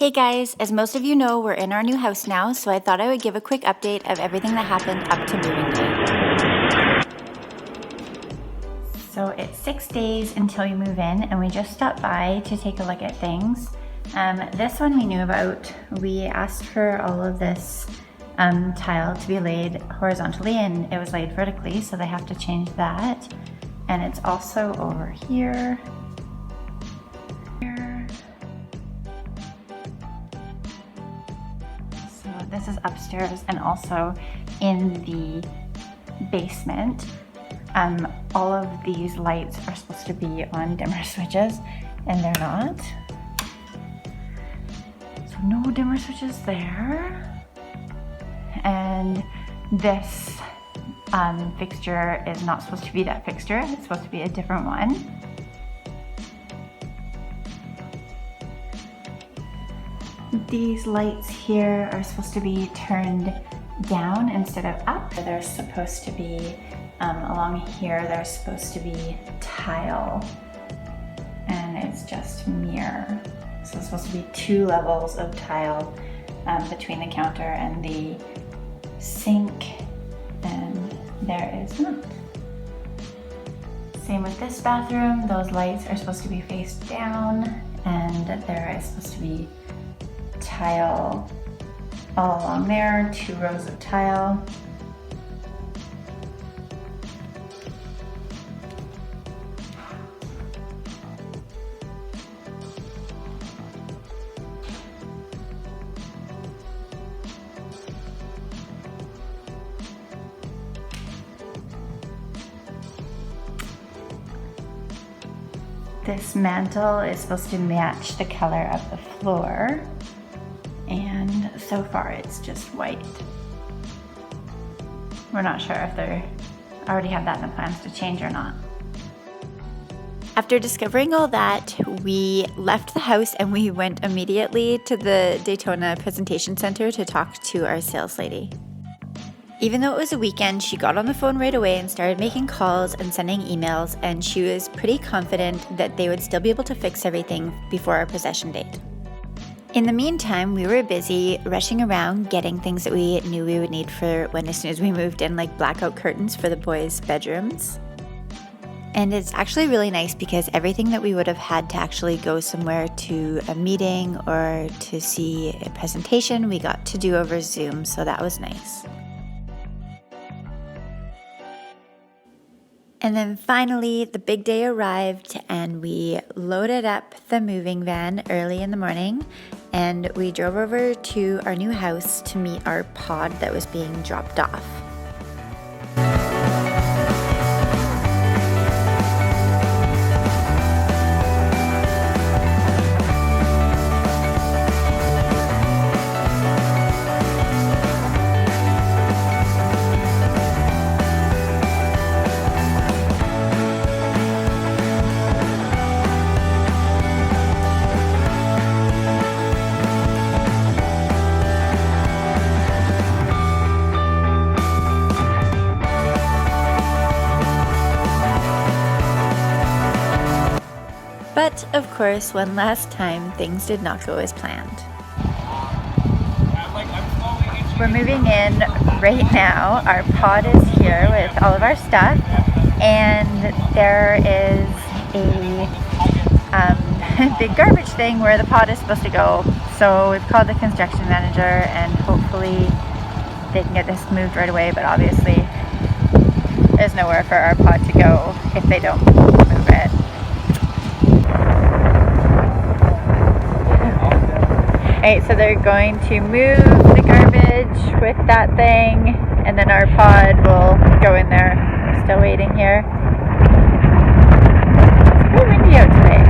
Hey guys, as most of you know, we're in our new house now, so I thought I would give a quick update of everything that happened up to moving day. So it's 6 days until you move in, and we just stopped by to take a look at things. This one we knew about. We asked for all of this tile to be laid horizontally, and it was laid vertically, so they have to change that. And it's also over here. This is upstairs and also in the basement. All of these lights are supposed to be on dimmer switches and they're not. So no dimmer switches there. And this fixture is not supposed to be that fixture. It's supposed to be a different one. These lights here are supposed to be turned down instead of up. They're supposed to be, along here, they're supposed to be tile, and it's just mirror. So it's supposed to be 2 levels of tile between the counter and the sink, and there is not. Same with this bathroom. Those lights are supposed to be faced down, and there is supposed to be tile all along there, 2 rows of tile. This mantle is supposed to match the color of the floor. And so far it's just white. We're not sure if they already have that in the plans to change or not. After discovering all that, we left the house and we went immediately to the Daytona Presentation Center to talk to our sales lady. Even though it was a weekend, she got on the phone right away and started making calls and sending emails, and she was pretty confident that they would still be able to fix everything before our possession date. In the meantime, we were busy rushing around getting things that we knew we would need for as soon as we moved in, like blackout curtains for the boys' bedrooms. And it's actually really nice because everything that we would have had to actually go somewhere to a meeting or to see a presentation, we got to do over Zoom, so that was nice. And then finally, the big day arrived and we loaded up the moving van early in the morning and we drove over to our new house to meet our pod that was being dropped off. But, of course, one last time, things did not go as planned. We're moving in right now. Our pod is here with all of our stuff, and there is a big garbage thing where the pod is supposed to go. So we've called the construction manager, and hopefully they can get this moved right away, but obviously there's nowhere for our pod to go if they don't move it. Alright, so they're going to move the garbage with that thing, and then our pod will go in there. We're still waiting here. It's pretty windy out today.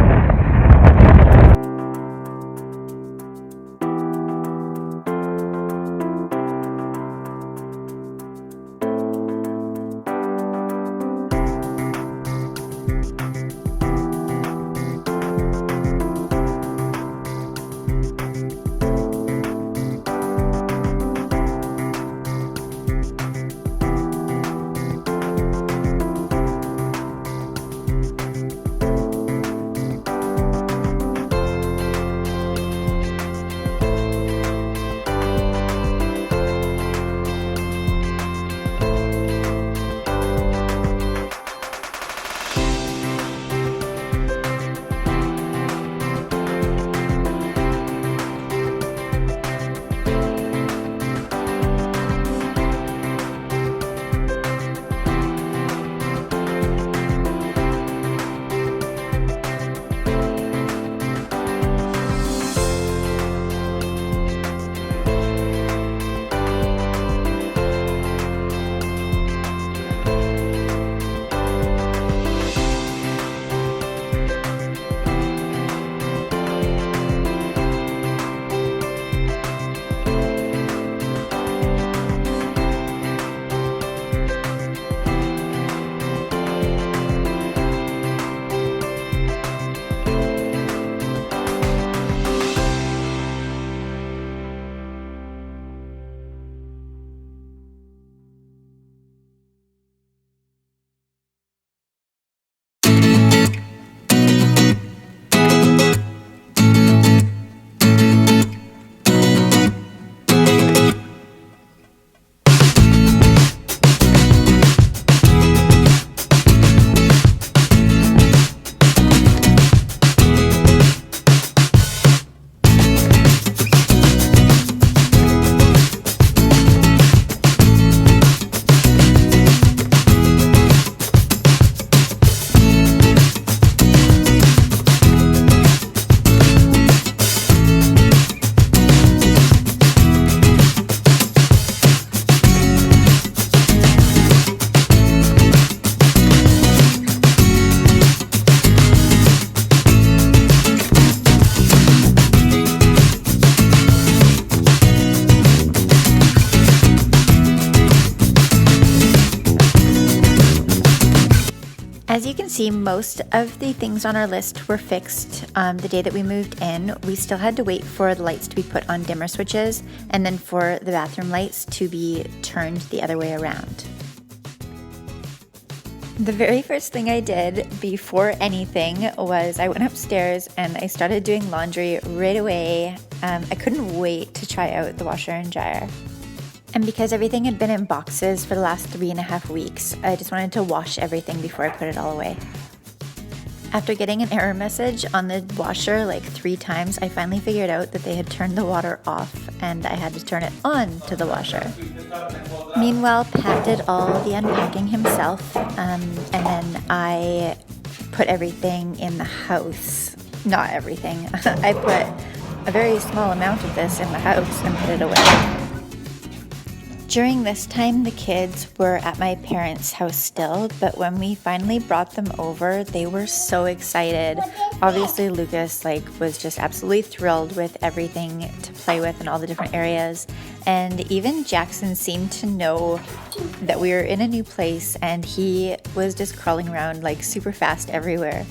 See, most of the things on our list were fixed the day that we moved in. We still had to wait for the lights to be put on dimmer switches and then for the bathroom lights to be turned the other way around. The very first thing I did before anything was I went upstairs and I started doing laundry right away. I couldn't wait to try out the washer and dryer. And because everything had been in boxes for the last 3.5 weeks, I just wanted to wash everything before I put it all away. After getting an error message on the washer like 3 times, I finally figured out that they had turned the water off and I had to turn it on to the washer. Meanwhile, Pat did all the unpacking himself, and then I put everything in the house. Not everything. I put a very small amount of this in the house and put it away. During this time, the kids were at my parents' house still, but when we finally brought them over, they were so excited. Obviously, Lucas was just absolutely thrilled with everything to play with in all the different areas. And even Jackson seemed to know that we were in a new place, and he was just crawling around super fast everywhere.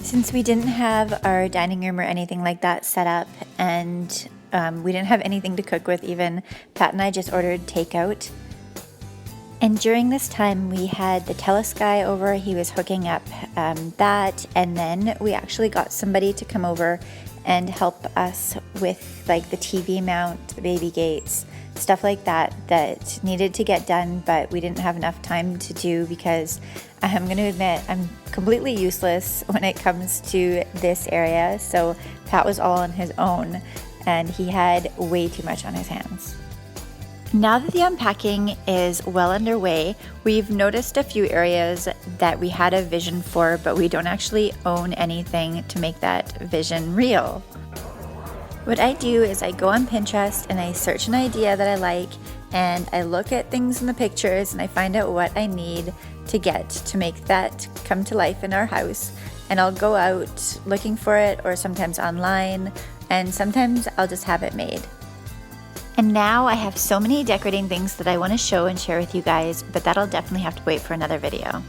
Since we didn't have our dining room or anything like that set up, and we didn't have anything to cook with even, Pat and I just ordered takeout. And during this time, we had the TELUS guy over. He was hooking up that, and then we actually got somebody to come over and help us with the TV mount, the baby gates, stuff like that needed to get done, but we didn't have enough time to do because I'm going to admit I'm completely useless when it comes to this area. So Pat was all on his own and he had way too much on his hands. Now that the unpacking is well underway, we've noticed a few areas that we had a vision for, but we don't actually own anything to make that vision real. What I do is I go on Pinterest and I search an idea that I like, and I look at things in the pictures and I find out what I need to get to make that come to life in our house. And I'll go out looking for it, or sometimes online, and sometimes I'll just have it made. And now I have so many decorating things that I want to show and share with you guys, but that'll definitely have to wait for another video.